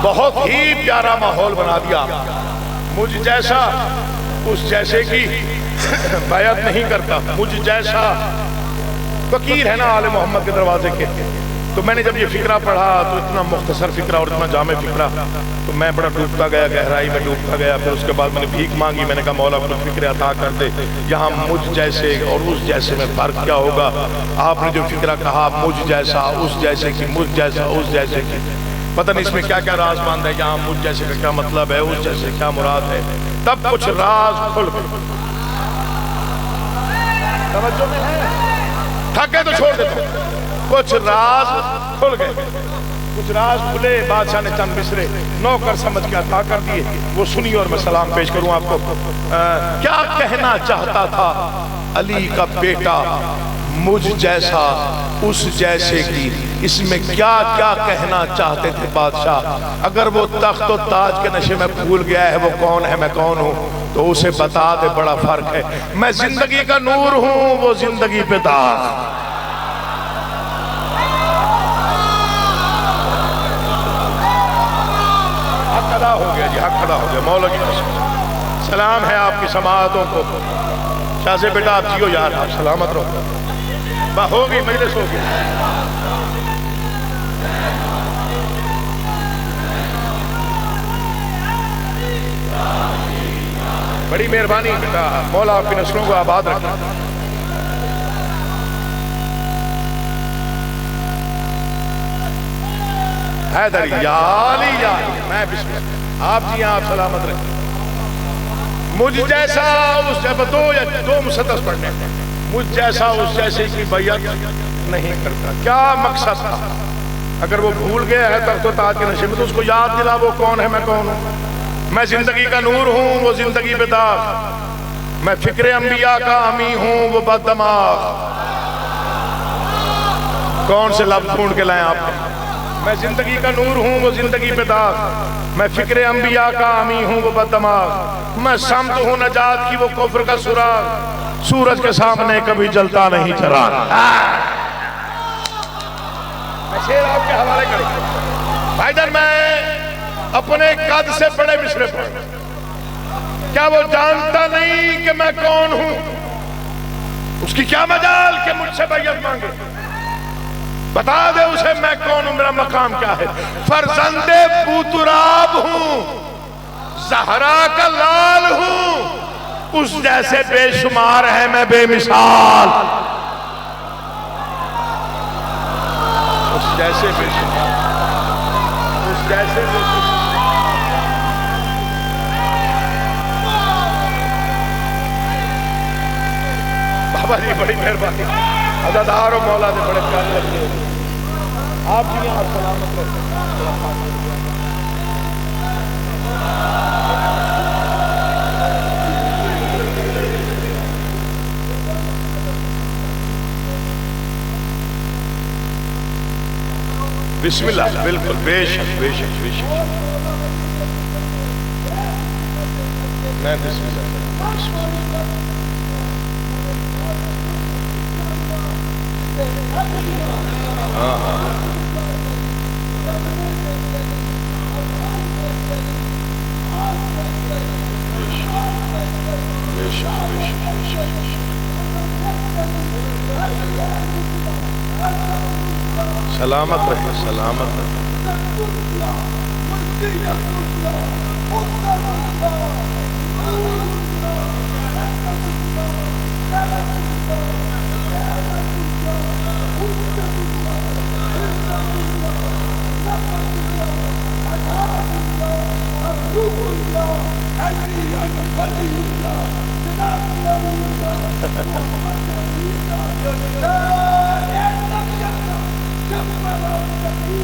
بہت ہی پیارا ماحول بنا دیا، مجھ جیسا اس جیسے کی بیعت نہیں کرتا، مجھ جیسا فقیر ہے نا آل محمد کے دروازے کے۔ تو میں نے جب یہ فکرہ پڑھا تو اتنا مختصر فکرہ اور اتنا جامع فکرہ، تو میں بڑا ڈوبتا گیا، گہرائی میں ڈوبتا گیا۔ پھر اس کے بعد میں نے بھیک مانگی، میں نے کہا مولا اپنے فکر عطا کر دے، یہاں مجھ جیسے اور اس جیسے میں فرق کیا ہوگا؟ آپ نے جو فکرہ کہا مجھ جیسا اس جیسے کی، مجھ جیسا اس جیسے کی، پتہ نہیں اس میں کیا کیا راز باندھ ہے، یہاں مجھ جیسے کا کیا مطلب ہے، اس جیسے کیا مراد ہے، تب کچھ راز کھل گئے۔ توجہ میں ہے؟ تھکے تو چھوڑ دیتا ہوں، کچھ راز کھل گئے، کچھ راز کھلے، بادشاہ نے چند مصرے نوکر سمجھ کے عطا کر دیے، وہ سنی اور میں سلام پیش کروں آپ کو۔ کیا کہنا چاہتا تھا علی کا بیٹا مجھ جیسا اس جیسے کی، اس میں کیا کیا کہنا چاہتے تھے بادشاہ؟ اگر وہ تخت و تاج کے نشے میں بھول گیا ہے وہ کون ہے میں کون ہوں، تو اسے بتا دے بڑا فرق ہے، میں زندگی کا نور ہوں، وہ زندگی پہ داغ۔ حق ادا ہو گیا جی، حق ادا ہو گیا، مولا کی قسم۔ سلام ہے آپ کی سماعتوں کو، شاہ سے بیٹا آپ جیو یار، آپ سلامت رہو، ہوگی مجلس ہوگی۔ بڑی مہربانی بیٹا، مولا آپ کی نسلوں کو آباد رکھنا۔ حیدر یا علی یا علی، میں بسم اللہ، آپ جی آپ سلامت رہیں۔ مجھ جیسا اس جب دو مسدس پڑھنے، مجھ جیسا اس جیسے کی بیعت نہیں کرتا۔ کیا مقصد تھا؟ اگر وہ بھول گیا ہے تخت و تاج کے نشے میں تو اس کو یاد دلا وہ کون ہے میں کون ہوں۔ میں زندگی کا نور ہوں، وہ زندگی پہ داغ، میں فکر انبیاء کا امی ہوں، وہ بد دماغ۔ کون سے لفظ ڈھونڈ کے لائیں آپ نے؟ میں زندگی کا نور ہوں، وہ زندگی پہ داغ، میں فکر انبیاء کا امی ہوں، وہ بد دماغ، میں سمت ہوں نجات کی، وہ کفر کا سراغ، سورج کے سامنے کبھی جلتا نہیں چراغ۔ میں شعر آپ کے حوالے کریں حیدر، میں اپنے قد سے بڑے مصرے پڑھ، کیا وہ جانتا نہیں کہ میں کون ہوں؟ اس کی کیا مجال کہ مجھ سے بیعت مانگے؟ بتا دے اسے میں کون ہوں، میرا مقام کیا ہے۔ فرزند بوتراب ہوں، زہرا کا لال ہوں، اس جیسے بے شمار ہے میں بے مثال، اس جیسے بے شمار، اس جیسے بے شمار۔ بابا جی بڑی مہربانی، عزادار و مولا نے بڑے پیارے لگتے ہیں، آپ جی آپ سلامت رہتے ہیں۔ بسم اللہ، بالکل بے شک بے شک بے شک، میں بسم اللہ بسم اللہ۔ ہاں ہاں بے شک بے شک بے سلامت رہے، سلامت رہے۔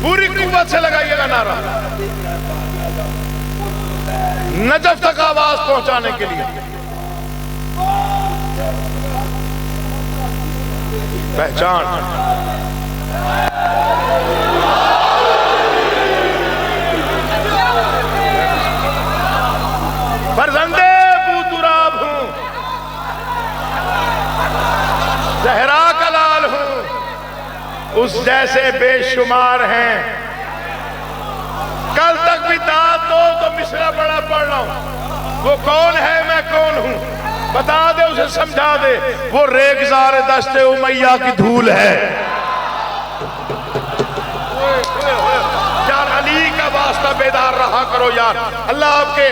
پوری قوت سے لگائیے گا نعرہ، نجف تک آواز پہنچانے کے لیے۔ پہچان فرزندے بودراب ہوں، زہرا کا لال ہوں، اس جیسے بے شمار ہیں۔ کل تک بھی داد دو تو مصرع بڑا پڑھ رہا ہوں، وہ کون ہے میں کون ہوں، بتا دے اسے سمجھا دے، وہ ریگزار دشت امیہ کی دھول ہے۔ یار علی کا واسطہ بیدار رہا کرو یار، اللہ آپ کے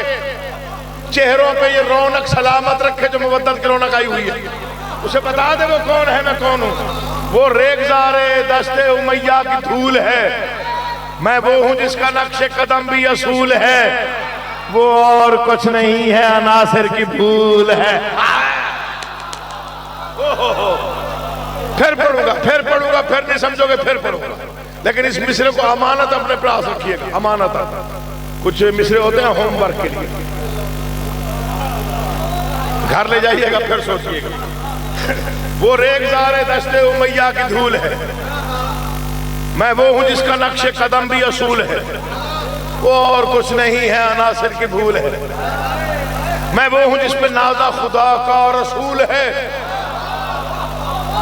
چہروں پہ یہ رونق سلامت رکھے جو مودت کی رونق آئی ہوئی ہے۔ اسے بتا دے وہ کون ہے میں کون ہوں، وہ ریگزار دشت امیہ کی دھول ہے، میں وہ ہوں جس کا نقش قدم بھی اصول ہے، وہ اور کچھ نہیں ہے عناصر کی بھول ہے۔ پھر پڑھوں گا پھر نہیں سمجھو گے پھر پڑھوں گا، لیکن اس مصرے کو امانت اپنے پاس رکھیے گا، امانت۔ کچھ مصرے ہوتے ہیں ہوم ورک کے لیے، گھر لے جائیے گا پھر سوچئے گا۔ وہ ریگزار دشت امیہ کی دھول ہے، میں وہ ہوں جس کا نقش قدم بھی اصول ہے، وہ اور کچھ نہیں ہے عناصر کی بھول ہے، میں وہ ہوں جس پہ نازا خدا کا رسول ہے۔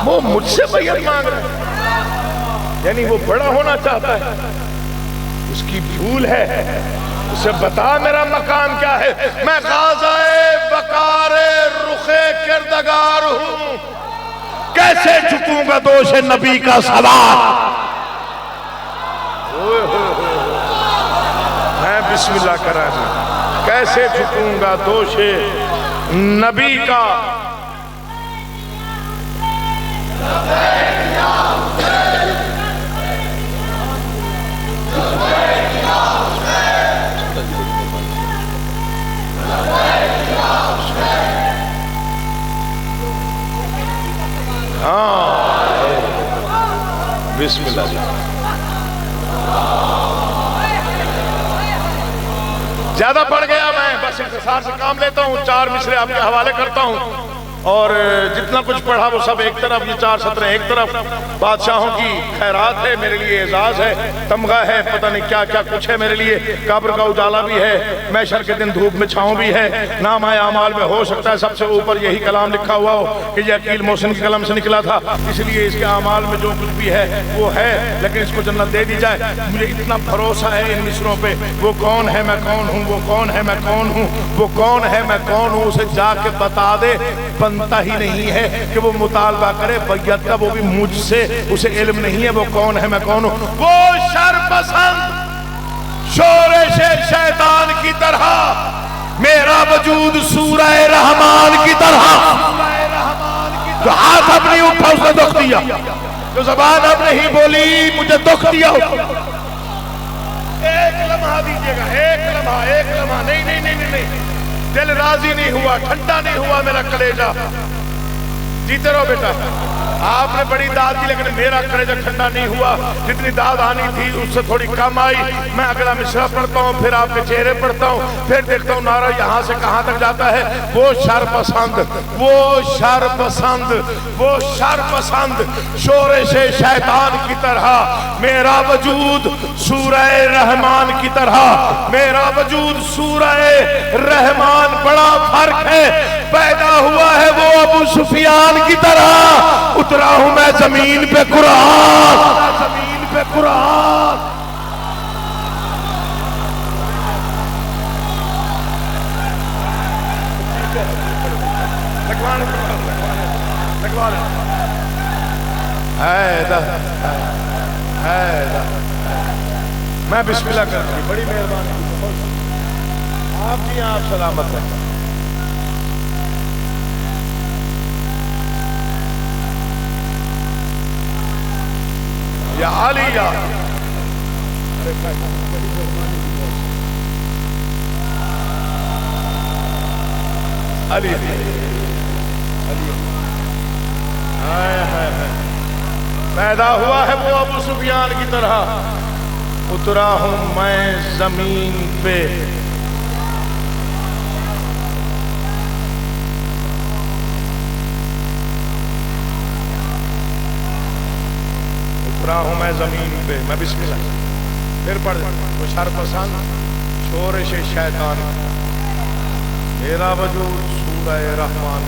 وہ مجھ سے بیعت مانگ رہا ہے، یعنی وہ بڑا ہونا چاہتا ہے، اس کی بھول ہے۔ اسے بتا میرا مقام کیا ہے، میں غازۂ وقار رخ کردگار ہوں، کیسے جھکوں گا دوش نبی کا سوار۔ میں بسم اللہ کرا جی، کیسے جھکوں گا دوش نبی کا بسم اللہ۔ زیادہ پڑھ گیا میں، بس اختصار سے کام لیتا ہوں، 4 مصرے آپ کے حوالے کرتا ہوں، اور جتنا کچھ پڑھا وہ سب ایک طرف، یہ 4 سطریں ایک طرف۔ بادشاہوں کی خیرات ہے میرے لیے، اعزاز ہے، تمغہ ہے، پتہ نہیں کیا کیا کچھ ہے میرے لیے، قبر کا اجالا بھی ہے، محشر کے دن دھوپ میں چھاؤں بھی ہے، نامہ اعمال میں ہو سکتا ہے سب سے اوپر یہی کلام لکھا ہوا ہو کہ یہ عقیل محسن کی قلم سے نکلا تھا، اس لیے اس کے اعمال میں جو کچھ بھی ہے وہ ہے، لیکن اس کو جنت دے دی جائے۔ مجھے اتنا بھروسہ ہے ان مصروں پہ، وہ کون ہے میں کون ہوں، وہ کون ہے میں کون ہوں، وہ کون ہے میں کون ہوں، اسے جا کے بتا دے۔ بنتا ہی نہیں ہے کہ وہ مطالبہ کرے بیعت کا، وہ بھی مجھ سے، اسے علم نہیں ہے وہ کون ہے میں کون ہوں۔ وہ شر پسند شورش شیطان کی طرح، میرا وجود سورہ رحمان کی طرح، جو ہاتھ اب نہیں اٹھا اس نے دکھ دیا، جو زبان اب نہیں بولی مجھے دکھ دیا۔ ایک لمحہ دیجئے گا، ایک لمحہ نہیں نہیں نہیں نہیں، دل راضی نہیں ہوا، ٹھنڈا نہیں ہوا میرا کلیجہ۔ جیتے رہو بیٹا، آپ نے بڑی داد دی لیکن میرا کلیجہ ٹھنڈا نہیں ہوا، جتنی داد آنی تھی اس سے تھوڑی کم آئی۔ میں اگلا مصرع پڑھتا ہوں، پھر آپ کے چہرے پڑھتا ہوں، پھر دیکھتا ہوں نعرہ یہاں سے کہاں تک جاتا ہے۔ وہ شر پسند، وہ شر پسند، وہ شر پسند شورش شیطان کی طرح، میرا وجود سورہ رحمان کی طرح، میرا وجود سورہ رحمان، بڑا فرق ہے، پیدا ہوا ہے وہ ابو سفیان کی طرح، اترا ہوں میں زمین پہ قرآن، زمین پہ قرآن۔ میں بسم اللہ کرتی، بڑی مہربانی، آپ جی آپ سلامت ہیں. یا علی یا علی پیدا ہوا ہے وہ ابو سفیان کی طرح، اترا ہوں میں زمین پہ. اترا ہوں میں زمین پہ. میں بسم اللہ پھر پڑھ وہ شر پسند شورش شیطان، میرا وجود سورہ رحمان.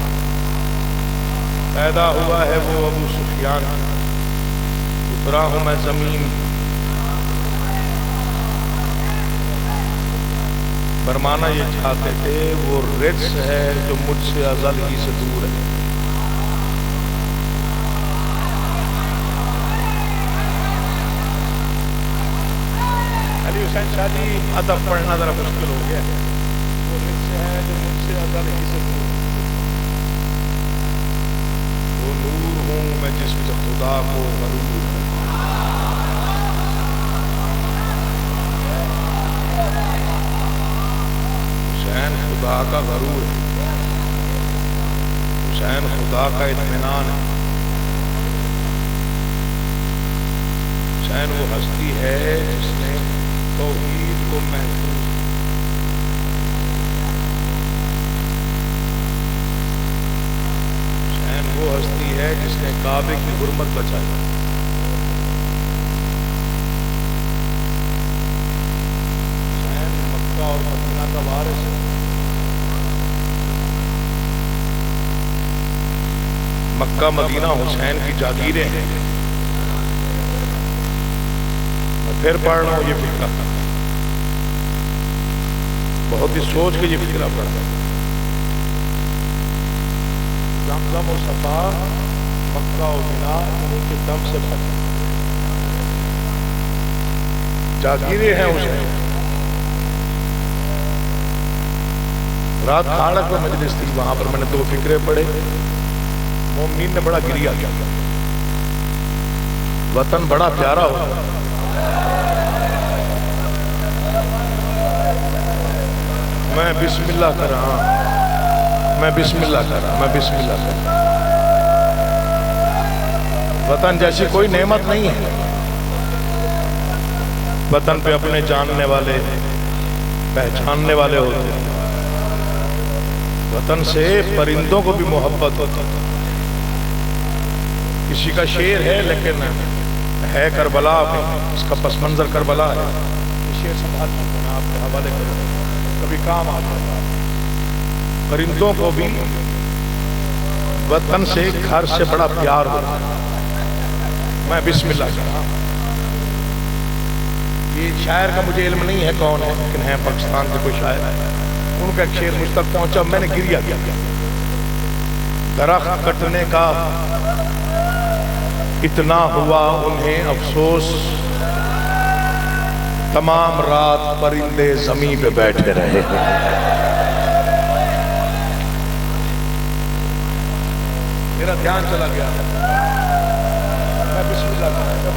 پیدا ہوا ہے وہ ابو سفیان، اترا ہوں میں زمین. فرمانا یہ چاہتے تھے وہ رجس ہے جو مجھ سے ازل ہی سے دور ہے. علی حسین شاہ جی ادب پڑھنا ذرا مشکل ہو گیا. وہ رجس ہے جو مجھ سے ازل ہی سے دور ہے. وہ نور ہوں میں جس سے خدا کو غرور ہے. حسین خدا کا غرور ہے، حسین خدا کا اطمینان ہے. حسین وہ ہستی ہے جس نے توحید کو محفوظ. حسین وہ ہستی ہے جس نے کعبے کی حرمت بچائی. حسین مکہ اور مدینہ کا وارث ہے. مکہ مدینہ حسین کی جاگیریں ہیں. میں پھر پڑھ رہا ہوں یہ فکرہ، بہت ہی سوچ کے یہ فکرہ پڑھ رہا ہوں. زمزم و صفا مکہ و منا انہیں کے دم سے بھرے جاگیریں ہیں حسین. رات کھاڑک میں مجلس تھی، وہاں پر میں نے 2 فکرے پڑھے. مومنین نے بڑا گریا کیا، وطن بڑا پیارا ہو. میں بسم اللہ کر رہا ہوں، میں بسم اللہ کر رہا ہوں، میں بسم اللہ کر رہا ہوں. وطن جیسی کوئی نعمت نہیں ہے. وطن پہ اپنے جاننے والے پہچاننے والے ہوتے ہیں. وطن سے پرندوں کو بھی محبت ہوتی ہے. کسی کا شعر ہے لیکن ہے کربلا میں، اس کا پس منظر کربلا ہے. یہ شعر سنبھال کے میں آپ کے حوالے کروں، کبھی کام آتا ہے. پرندوں کو بھی وطن سے گھر سے بڑا پیار ہوتا ہے. میں بسم اللہ کر رہا ہوں. یہ شاعر کا مجھے علم نہیں ہے کون ہے، لیکن ہے پاکستان کے کوئی شاعر ہے، ان کا ایک شعر مجھ تک پہنچا، میں نے گریا کیا. درخت کٹنے کا اتنا ہوا انہیں افسوس، تمام رات پرندے زمین پہ بیٹھے رہے. میرا دھیان چلا گیا. میں بسم اللہ کرتا،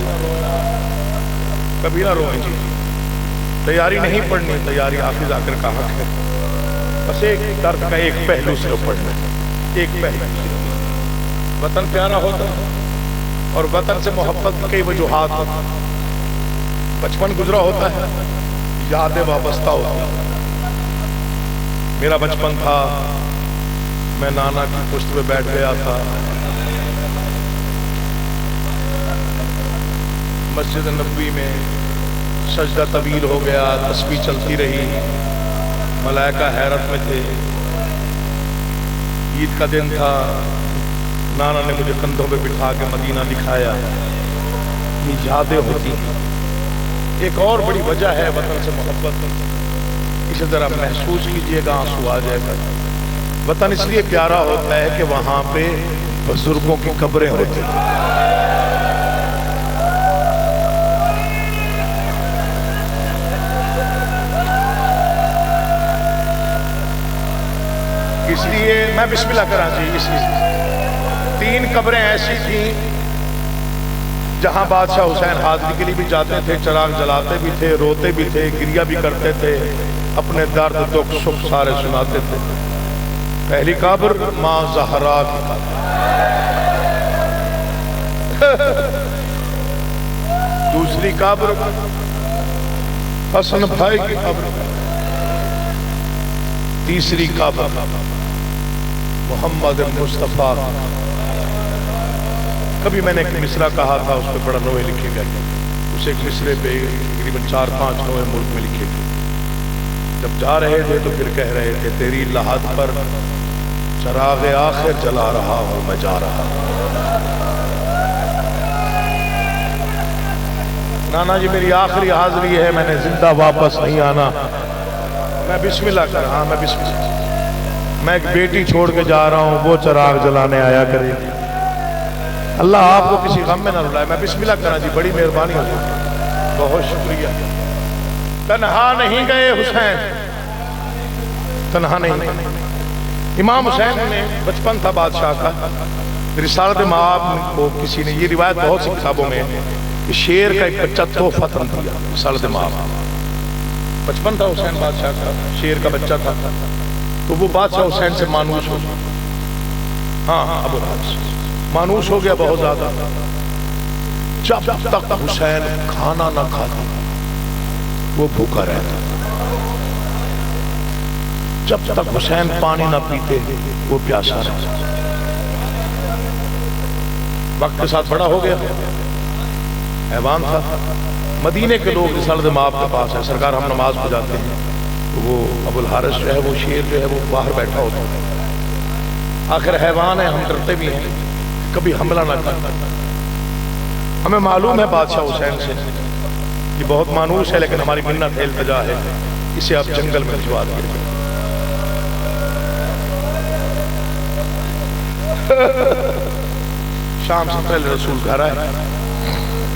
کبھی نہ روئیں جی. تیاری نہیں پڑھنی، تیاری حافظ ذاکر کا حق ہے. بس ایک درد کا ایک پہلو سے پڑھنا، ایک پہلو. وطن پیارا ہوتا ہے اور وطن سے محبت کی وجوہات. بچپن گزرا ہوتا ہے، یادیں وابستہ ہوتی ہیں. میرا بچپن تھا، میں نانا کی پشت پہ بیٹھ گیا تھا. مسجد نبوی میں سجدہ طویل ہو گیا، تسبیح چلتی رہی، ملائکہ حیرت میں تھے. عید کا دن تھا، نانا نے مجھے کندھوں پہ بٹھا کے مدینہ دکھایا. یہ یادیں ہوتی ہیں. ایک اور بڑی وجہ ہے وطن سے محبت، اسے ذرا محسوس کیجئے گا، آنسو آ جائے گا. وطن اس لیے پیارا ہوتا ہے کہ وہاں پہ بزرگوں کی قبریں ہوتی ہیں. اس لیے میں بسم اللہ کرا جی، اس لیے 3 قبریں ایسی تھیں جہاں بادشاہ حسین حاضری کے لیے بھی جاتے تھے، چراغ جلاتے بھی تھے، روتے بھی تھے، گریہ بھی کرتے تھے، اپنے درد دکھ سکھ سارے سناتے تھے۔ پہلی قبر ماں زہرا کی قبر، دوسری قبر حسن بھائی کی قبر، تیسری قبر محمد مصطفیٰ۔ کبھی میں نے ایک مصرع کہا تھا، اس پہ بڑا نوحے لکھے گئے، اس ایک مصرے پہ تقریباً 4-5 نوحے ملک میں لکھے گئے۔ جب جا رہے تھے تو پھر کہہ رہے تھے تیری لحد پر چراغ آخر جلا رہا ہوں میں جا رہا ہوں۔ نانا جی میری آخری حاضری ہے، میں نے زندہ واپس نہیں آنا، میں بسم اللہ کر، ہاں میں بسم اللہ، میں ایک بیٹی چھوڑ کے جا رہا ہوں، وہ چراغ جلانے آیا کرے گی۔ اللہ آپ کو کسی غم میں نہ رلائے، میں بسم اللہ کرنا جی، بڑی مہربانی ہو جائے، بہت شکریہ۔ تنہا نہیں گئے حسین، تنہا نہیں گئے۔ امام حسین نے بچپن تھا بادشاہ کا، رسالت مآب کو کسی نے، یہ روایت بہت سی کتابوں میں ہے کہ شیر کا ایک بچہ تحفہ دیا، رسالت مآب، بچپن تھا حسین بادشاہ کا، شیر کا بچہ تھا، تو وہ بادشاہ حسین سے مانوس ہو گیا، ہاں ابو الحارث مانوس ہو گیا بہت زیادہ۔ جب تک حسین کھانا نہ کھاتا وہ بھوکا رہتا، جب تک حسین پانی نہ پیتے وہ پیاسا رہتا۔ وقت کے ساتھ بڑا ہو گیا، حیوان تھا۔ مدینے کے لوگ رسالت مآب کے پاس ہے، سرکار ہم نماز کو جاتے ہیں تو وہ ابو الحارث جو ہے، وہ شیر جو ہے وہ باہر بیٹھا ہوتا ہے، آخر حیوان ہے، ہم ڈرتے بھی ہیں کبھی حملہ نہ کرتا۔ ہمیں معلوم ہے بادشاہ حسین سے یہ بہت مانوس ہے، لیکن ہماری منت ہے، التجا ہے، اسے آپ جنگل میں بھجوا دیجیے۔ شام سے پہلے رسول گھر آئے،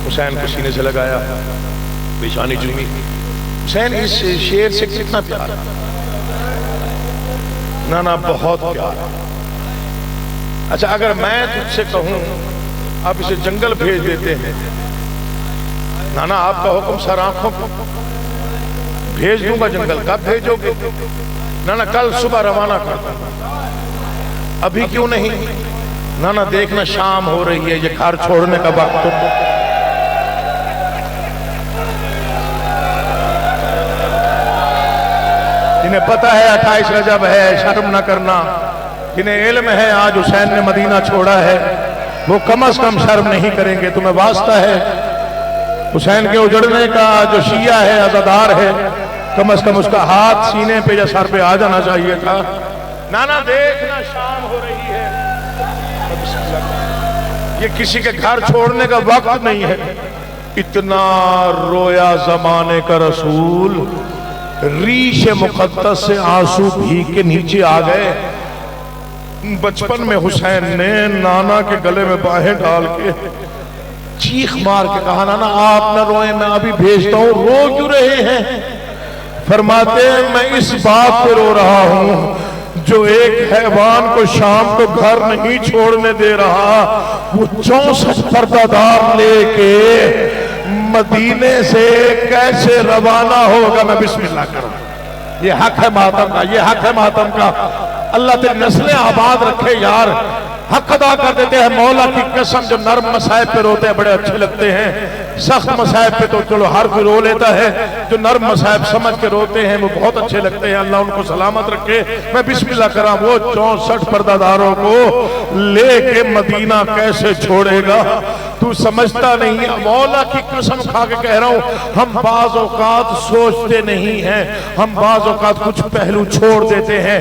حسین کو سینے سے لگایا، پیشانی چومی۔ حسین اس شیر سے کتنا پیار ہے، نانا بہت پیار ہے۔ اچھا اگر میں تجھ سے کہوں آپ اسے جنگل بھیج دیتے ہیں، نانا آپ کا حکم سر آنکھوں کو، بھیج دوں گا جنگل، کب بھیجو گے؟ نانا کل صبح روانہ کرتا ہوں۔ ابھی کیوں نہیں؟ نانا دیکھنا شام ہو رہی ہے، یہ گھر چھوڑنے کا وقت۔ جنہیں پتہ ہے 28 رجب ہے، شرم نہ کرنا، جنہیں علم ہے آج حسین نے مدینہ چھوڑا ہے، وہ کم از کم شرم نہیں کریں گے۔ تمہیں واسطہ ہے حسین کے اجڑنے کا، جو شیعہ ہے عزادار ہے، کم از کم اس کا ہاتھ سینے پہ یا سر پہ آ جانا چاہیے تھا۔ نانا دیکھنا شام ہو رہی ہے، یہ کسی کے گھر چھوڑنے کا وقت نہیں ہے۔ اتنا رویا زمانے کا رسول، ریش مقدس سے آنسو بھیگ کے نیچے آ گئے۔ بچپن میں حسین نے نانا کے گلے میں باہیں ڈال کے چیخ مار کے کہا نانا آپ نہ روئیں، میں ابھی بھیجتا ہوں۔ رو کیوں رہے ہیں؟ فرماتے ہیں میں اس بات پہ رو رہا ہوں جو ایک حیوان کو شام کو گھر نہیں چھوڑنے دے رہا، وہ 64 پردہ دار لے کے مدینے سے کیسے روانہ ہوگا؟ میں بسم اللہ کروں، یہ حق ہے ماتم کا، یہ حق ہے ماتم کا۔ اللہ تیری نسلیں آباد رکھے یار، حق ادا کر دیتے ہیں مولا کی قسم۔ جو نرم مسائب پہ روتے ہیں بڑے اچھے لگتے ہیں، سخت مسائب پہ تو چلو ہر کوئی رو لیتا ہے، جو نرم مسائب سمجھ کے روتے ہیں وہ بہت اچھے لگتے ہیں۔ اللہ ان کو سلامت رکھے۔ میں بسم اللہ کرام، وہ 64 پردہ داروں کو لے کے مدینہ کیسے چھوڑے گا؟ تو سمجھتا نہیں ہے، مولا کی قسم کھا کے کہہ رہا ہوں، ہم بعض اوقات سوچتے نہیں ہیں، ہم بعض اوقات کچھ پہلو چھوڑ دیتے ہیں۔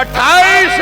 28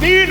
3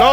9